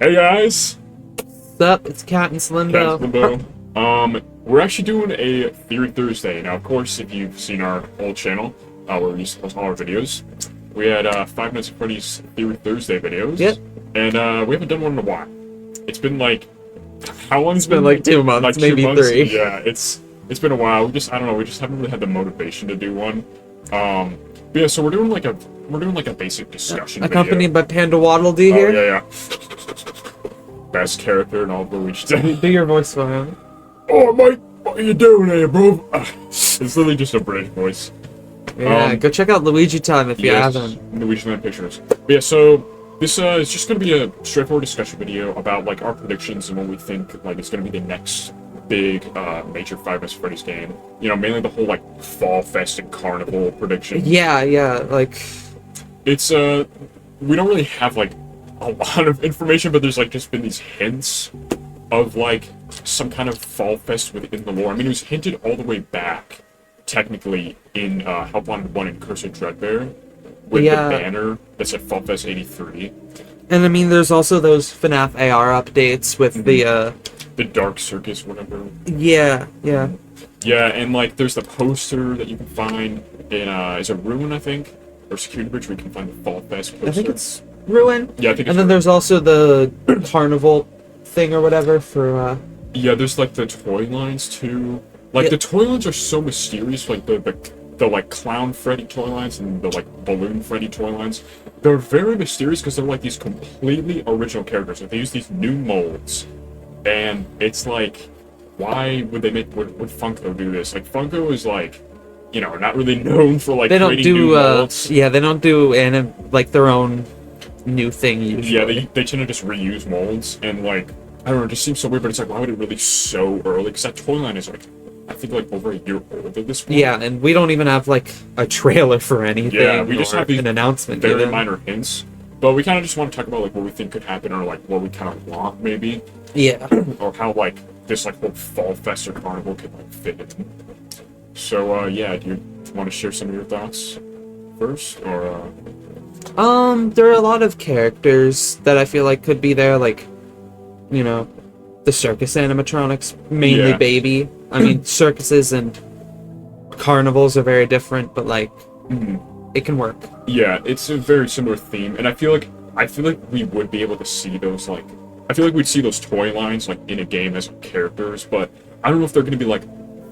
Hey guys, What's up? It's Cat and Cat's Slimbo. Limbo. We're actually doing a Theory Thursday. Now, of course, if you've seen our old channel, where we used to post all our videos, we had 5 Nights at Freddy's Theory Thursday videos. Yep. And we haven't done one in a while. It's been like, how long? It's been like 2 months, like maybe 2 months? 3. Yeah, it's been a while. I don't know. We just haven't really had the motivation to do one. But yeah, so we're doing like a basic discussion Accompanied video. by Panda Waddle Dee Oh here. yeah, yeah. Best character in all of Luigi. Do your voice for him. Oh, Mike, what are you doing here, bro? It's literally just a British voice. Yeah, go check out Luigi Time if you haven't. Luigi Land Pictures. But yeah, so this is just going to be a straightforward discussion video about like our predictions and what we think like is going to be the next big major Five Nights at Freddy's game. You know, mainly the whole like Fall Fest and Carnival prediction. Yeah, like It's we don't really have like a lot of information, but there's like just been these hints of like some kind of Fall Fest within the lore. I mean, it was hinted all the way back, technically, in Help Wanted 1 and Curse of Dreadbear, with the banner that said Fall Fest 83. And I mean, there's also those FNAF AR updates with the Dark Circus, whatever. Yeah. Yeah, and like there's the poster that you can find in is it Ruin, I think, or Security Bridge, where you can find the Fall Fest poster. I think it's Ruin. Yeah, I think it's And then there's also the Carnival thing or whatever for Yeah, there's like the toy lines too. Like the toy lines are so mysterious. Like the like Clown Freddy toy lines and the like Balloon Freddy toy lines. They're very mysterious because they're like these completely original characters. Like they use these new molds, and it's like, why would they make would Funko do this? Like Funko is like, you know, not really known for like they don't creating do new molds. yeah, they don't do like their own new thing usually. Yeah, they tend to just reuse molds, and like, I don't know, it just seems so weird, but it's like, why would it release so early? Because that toy line is like, I think like over a year old at this point. Yeah, and we don't even have like a trailer for anything. Yeah, we just have these an announcement. very minor hints. But we kind of just want to talk about like what we think could happen, or like what we kind of want maybe, Yeah. or how like this like whole Fall Fest or Carnival could like fit in. So yeah, do you want to share some of your thoughts first, or? There are a lot of characters that I feel like could be there, like, you know, the circus animatronics, mainly Baby. I mean, circuses and carnivals are very different, but like, it can work. Yeah, it's a very similar theme, and I feel like we would be able to see those like, I feel like we'd see those toy lines like in a game as characters, but I don't know if they're gonna be like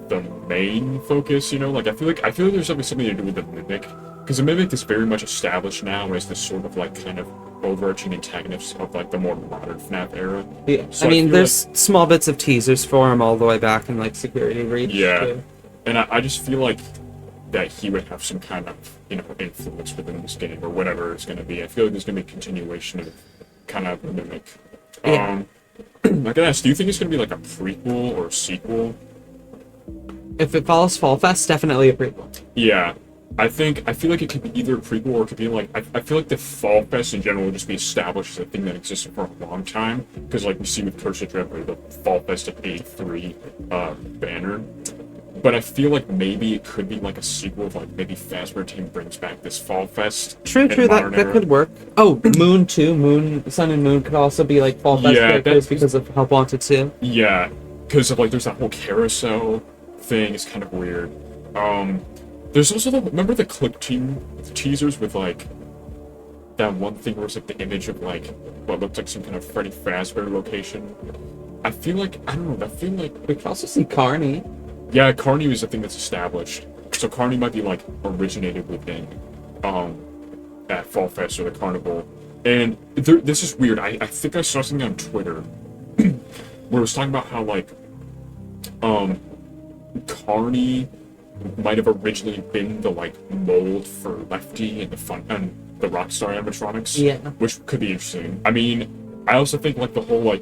the main focus. You know, like I feel like there's something to do with the Mimic. Because the Mimic is very much established now as this sort of like kind of overarching antagonist of like the more modern FNAF era. Yeah, So I mean, there's like, small bits of teasers for him all the way back in like Security Breach. yeah, too. and I just feel like that he would have some kind of, you know, influence within this game or whatever it's going to be. I feel like there's going to be a continuation of kind of Mimic. Yeah. I gotta ask, do you think it's going to be like a prequel or a sequel? If it follows Fall Fest, definitely a prequel. Yeah. I feel like it could be either a prequel or it could be like, I feel like the Fall Fest in general will just be established as a thing that existed for a long time, because like we see with Curse of Dreadbear, the Fall Fest of 83 banner. But I feel like maybe it could be like a sequel of like maybe Fazbear Team brings back this Fall Fest. True, that could work. Oh, Moon too. Sun and Moon could also be like Fall Fest characters because of Help Wanted 2. Yeah, because of like there's that whole carousel thing. It's kind of weird. There's also remember the clip teasers with like that one thing where it's like the image of like what looked like some kind of Freddy Fazbear location. I feel like, I don't know, I feel like we could also see Carney. Yeah, Carney is a thing that's established. So Carney might be like originated within at Fall Fest or the Carnival. And this is weird. I think I saw something on Twitter where it was talking about how like Carney might have originally been the like mold for Lefty and the Rockstar animatronics. Yeah. Which could be interesting. I mean, I also think like the whole like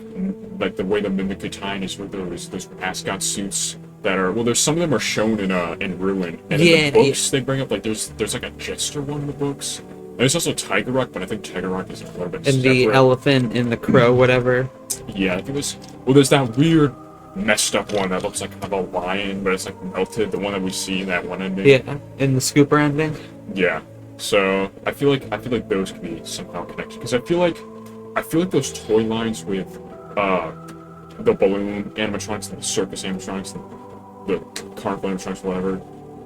the way the Mimic could tie in is where there's those mascot suits that are, well, there's some of them are shown in Ruin, and in the books they bring up like there's like a Jester one in the books. And there's also Tiger Rock, but I think Tiger Rock is a little bit and separate. The elephant and the crow, whatever. Yeah, I think there's that weird messed up one that looks like kind of a lion, but it's like melted, the one that we see in that one ending. Yeah, in the Scooper ending. Yeah. So I feel like those could be somehow connected, because I feel like I feel like those toy lines with the balloon animatronics, the circus animatronics, the carnival animatronics, whatever,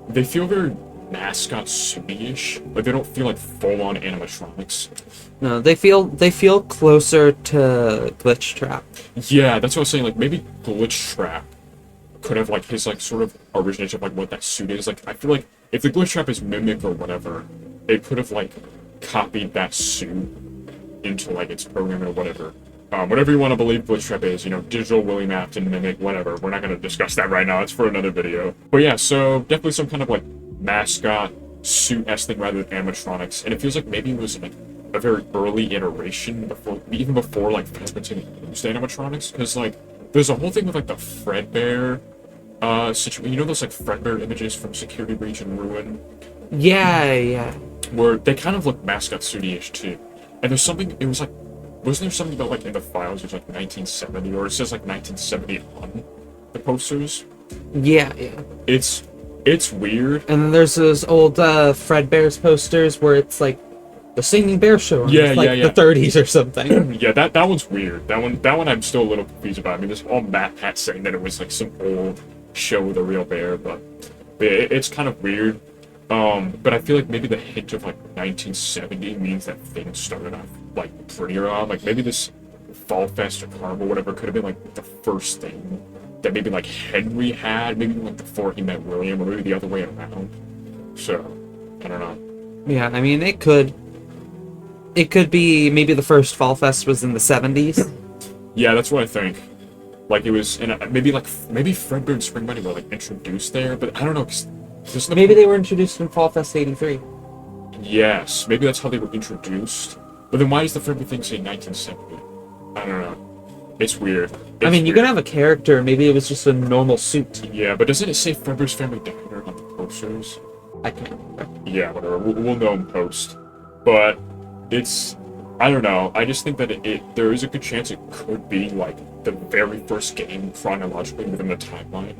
they feel very mascot suit-ish. Like they don't feel like full-on animatronics. No, they feel closer to Glitch Trap. Yeah, that's what I was saying. Like maybe Glitch Trap could have like his like sort of origination of like what that suit is. Like I feel like if the Glitch Trap is Mimic or whatever, it could have like copied that suit into like its program or whatever. Whatever you want to believe Glitch Trap is, you know, digital Willy Mapped and Mimic, whatever. We're not going to discuss that right now. It's for another video. But yeah, so definitely some kind of like mascot suit-esque thing rather than animatronics. And it feels like maybe it was like a very early iteration before, even before like Fazbear used animatronics. Because like there's a whole thing with like the Fredbear situation. You know those like Fredbear images from Security Breach and Ruin? Yeah. Where they kind of look mascot suit-ish too. And there's something, it was like, wasn't there something about like in the files, it was like 1970, or it says like 1970 on the posters? Yeah. It's weird. And then there's those old Fredbear's posters where it's like the Singing Bear Show. And it's like the 30s or something. Yeah, that one's weird. That one I'm still a little confused about. I mean, there's all Matt Pat saying that it was like some old show with a real bear, but it's kind of weird. But I feel like maybe the hint of like 1970 means that things started off like pretty early. Like maybe this Fall Fest or Carnival, whatever, could have been like the first thing that maybe like Henry had, maybe like before he met William, or maybe the other way around. So I don't know. Yeah, I mean it could be maybe the first Fall Fest was in the 70s. Yeah, that's what I think. Like it was, and maybe Fredbear and Spring Bunny were like introduced there, but I don't know. Maybe they were introduced in Fall Fest '83. Yes, maybe that's how they were introduced. But then why does the Fredbear thing say 1970? I don't know. It's weird. I mean, you can have a character. Maybe it was just a normal suit. Yeah, but doesn't it say Fredbear's Family Diner on the posters? I can't remember. Yeah, whatever. We'll know in post. But it's, I don't know. I just think that there is a good chance it could be like the very first game chronologically within the timeline.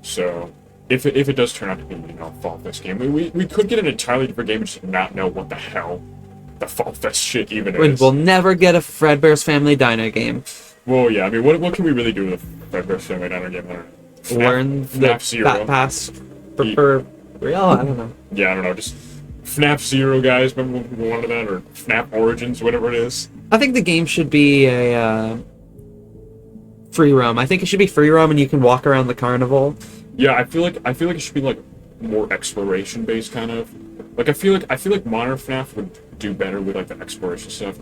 So if it does turn out to be, you know, a Fall Fest game, we could get an entirely different game and just not know what the hell the Fall Fest shit even is. We'll never get a Fredbear's Family Diner game. Well, yeah, I mean, what can we really do with a Fredbear's Family Diner game? Learn the Bat Pass for real? I don't know. Yeah, I don't know, just FNAF Zero, guys, remember when we wanted that? Or FNAF Origins, whatever it is. I think the game should be a free roam. I think it should be free roam and you can walk around the carnival. Yeah, I feel like it should be like more exploration based kind of. Like I feel like modern FNAF would do better with like the exploration stuff.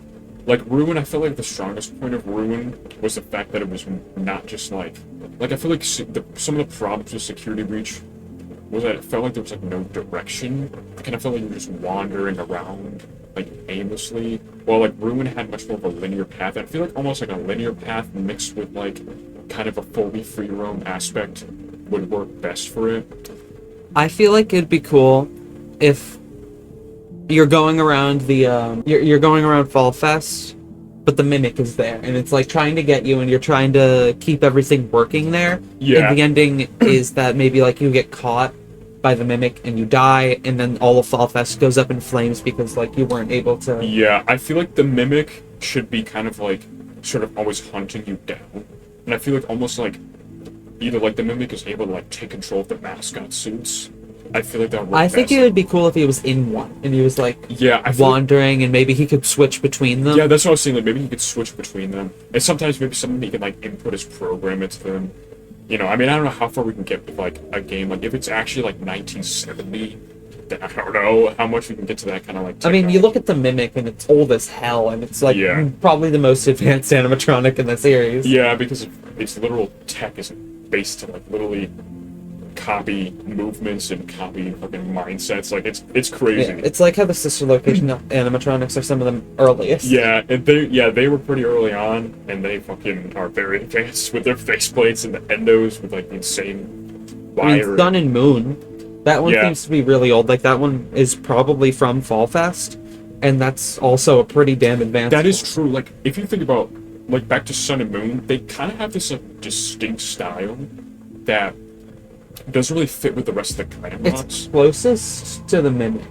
Like Ruin, I felt like the strongest point of Ruin was the fact that it was not just like I feel like some of the problems with Security Breach was that it felt like there was like no direction. I kind of felt like you were just wandering around like aimlessly. While like Ruin had much more of a linear path. I feel like almost like a linear path mixed with like kind of a fully free roam aspect would work best for it. I feel like it'd be cool if you're going around the you're going around Fall Fest, but the Mimic is there, and it's like trying to get you, and you're trying to keep everything working there. Yeah. And the ending is that maybe like you get caught by the Mimic and you die, and then all of Fall Fest goes up in flames because like you weren't able to. Yeah, I feel like the Mimic should be kind of like sort of always hunting you down, and I feel like almost like either like the Mimic is able to like take control of the mascot suits. I feel like that would work I think best. it would be cool if he was in one and he was like I wandering and maybe he could switch between them. Yeah, that's what I was saying. Like maybe he could switch between them, and sometimes maybe somebody can like input his program into them. You know, I mean, I don't know how far we can get with like a game. Like if it's actually like 1970, then I don't know how much we can get to that kind of like. I mean, you look at the Mimic and it's old as hell, and it's like probably the most advanced animatronic in the series. Yeah, because its literal tech is based to like literally copy movements and copy fucking mindsets. Like it's crazy. Yeah, it's like how the sister location animatronics are some of the earliest. Yeah, and they were pretty early on, and they fucking are very advanced with their faceplates and the endos with like the insane wire. I mean, Sun and Moon. That one seems to be really old. Like that one is probably from Fall Fest, and that's also a pretty damn advanced. That is true. Like if you think about like back to Sun and Moon, they kind of have this like distinct style that doesn't really fit with the rest of the clan mods. It's closest to the Mimic.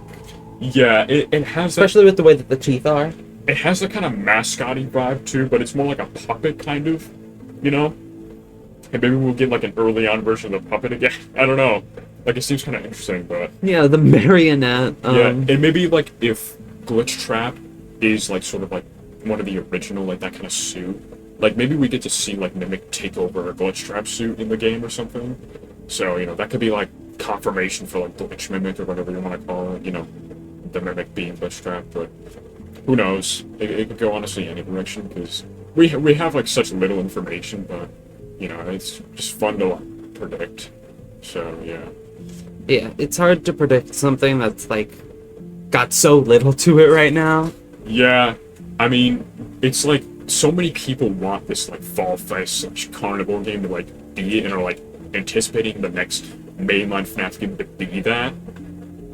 Yeah, it has especially with the way that the teeth are. it has the kind of mascotty vibe too, but it's more like a puppet kind of, you know? And maybe we'll get like an early on version of the puppet again. I don't know. Like, it seems kind of interesting, but Yeah, the marionette. yeah, and maybe like if Glitch Trap is like sort of like one of the original, like that kind of suit. Like maybe we get to see like Mimic take over a Glitch Trap suit in the game or something. So, you know, that could be like confirmation for like Glitch Mimic or whatever you want to call it, you know, the Mimic being Glitch Trap, but who knows? It could go honestly any direction, because we have like such little information, but you know, it's just fun to like, predict. So, yeah. Yeah, it's hard to predict something that's like got so little to it right now. Yeah, I mean, it's like so many people want this like Fall Fest / Carnival game to like be it, and are like anticipating the next mainline FNAF game to be that.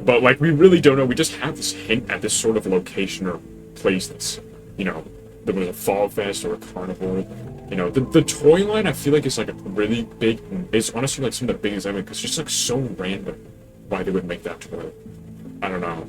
But like we really don't know. We just have this hint at this sort of location or place that's, you know, there was a Fall Fest or a Carnival. You know, the toy line I feel like is like a really big. It's honestly like some of the biggest ever, because it's just like so random why they would make that toy. I don't know.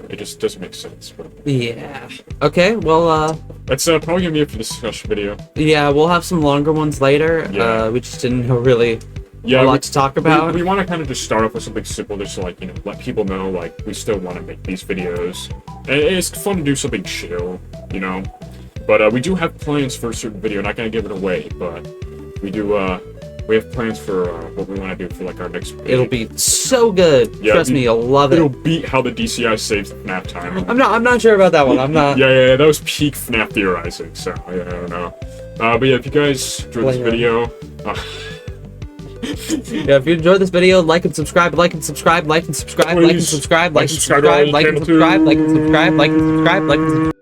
It just doesn't make sense. But Yeah. Okay, well, that's probably gonna be it for this discussion video. yeah, we'll have some longer ones later. Yeah. We just didn't know really Yeah, a lot to talk about. We want to kind of just start off with something simple, just to like, you know, let people know like we still want to make these videos. And it's fun to do something chill, you know. But we do have plans for a certain video. Not gonna give it away, but we do. We have plans for what we want to do for like our next video. It'll be so good. Yeah, Trust me, you'll love it. It'll beat how the DCI saves FNAF time. I'm not sure about that one. I'm not. Yeah, that was peak FNAF theorizing. So yeah, I don't know. But yeah, if you guys enjoyed this video. Yeah, if you enjoyed this video, like and subscribe, like and subscribe, like and subscribe, like and subscribe, like and subscribe, like and subscribe, like and subscribe, like and subscribe, like and subscribe.